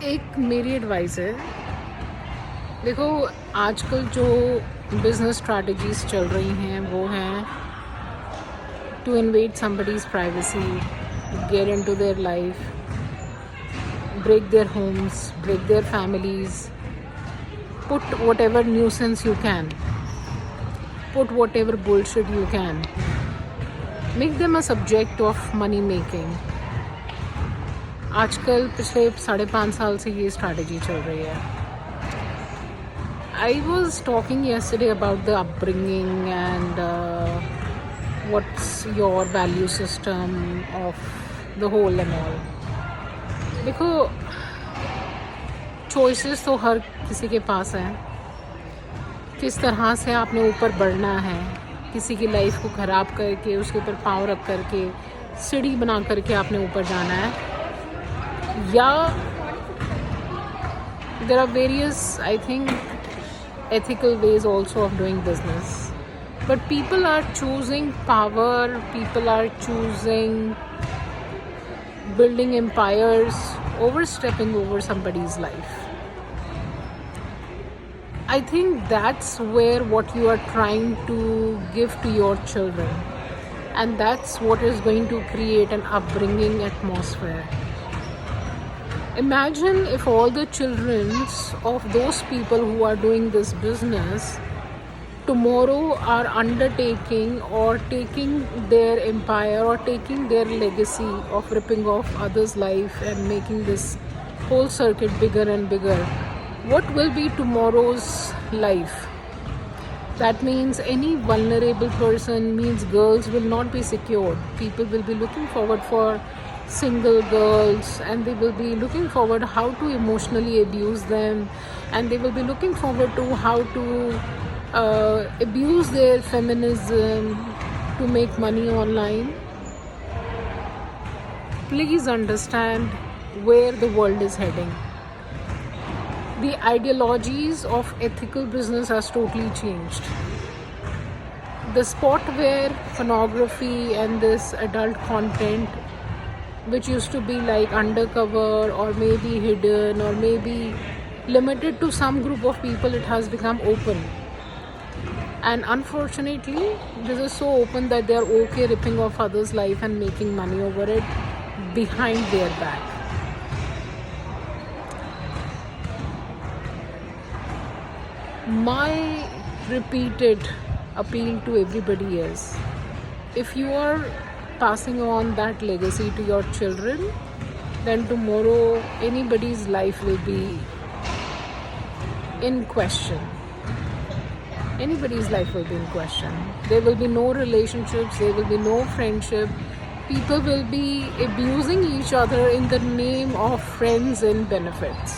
एक मेरी एडवाइस है। देखो, आजकल जो बिजनेस स्ट्रैटेजीज चल रही हैं वो हैं to invade somebody's privacy, get into their life, break their homes, break their families, put whatever nuisance you can, put whatever bullshit you can, make them a subject of money making. आजकल पिछले 5.5 साल से ये strategy चल रही है। I was talking yesterday about the upbringing and what's your value system of the whole and all. देखो, choices तो हर किसी के पास हैं। किस तरह से आपने ऊपर बढ़ना है, किसी की लाइफ को ख़राब करके उसके ऊपर पाँव रख करके सीढ़ी बना करके आपने ऊपर जाना है, या there are various I think ethical ways also of doing business, but people are choosing power, people are choosing building empires, overstepping over somebody's life. I think that's where what you are trying to give to your children, and that's what is going to create an upbringing atmosphere. Imagine if all the children of those people who are doing this business tomorrow are undertaking or taking their empire or taking their legacy of ripping off others' life and making this whole circuit bigger and bigger. What will be tomorrow's life? That means any vulnerable person, means girls will not be secured. People will be looking forward for single girls, and they will be looking forward how to emotionally abuse them, and they will be looking forward to how to abuse their feminism to make money online. Please understand where the world is heading. The ideologies of ethical business has totally changed. The spot where pornography and this adult content, which used to be like undercover or maybe hidden or maybe limited to some group of people, it has become open. And unfortunately, this is so open that they are okay ripping off others' life and making money over it behind their back. My repeated appeal to everybody is, if you are passing on that legacy to your children, then tomorrow anybody's life will be in question. Anybody's life will be in question. There will be no relationships, there will be no friendship. People will be abusing each other in the name of friends and benefits.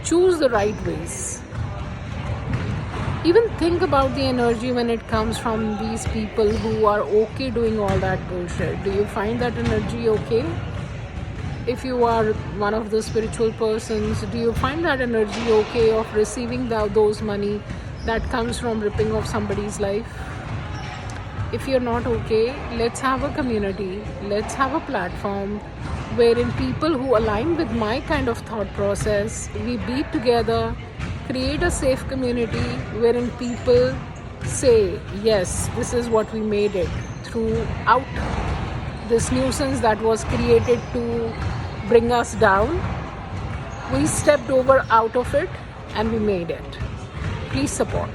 Choose the right ways. Even think about the energy when it comes from these people who are okay doing all that bullshit. Do you find that energy okay? If you are one of the spiritual persons, do you find that energy okay of receiving those money that comes from ripping off somebody's life? If you're not okay, let's have a community, let's have a platform wherein people who align with my kind of thought process, we be together, create a safe community wherein people say, yes, this is what we made it throughout this nuisance that was created to bring us down. We stepped over out of it and we made it. Please support.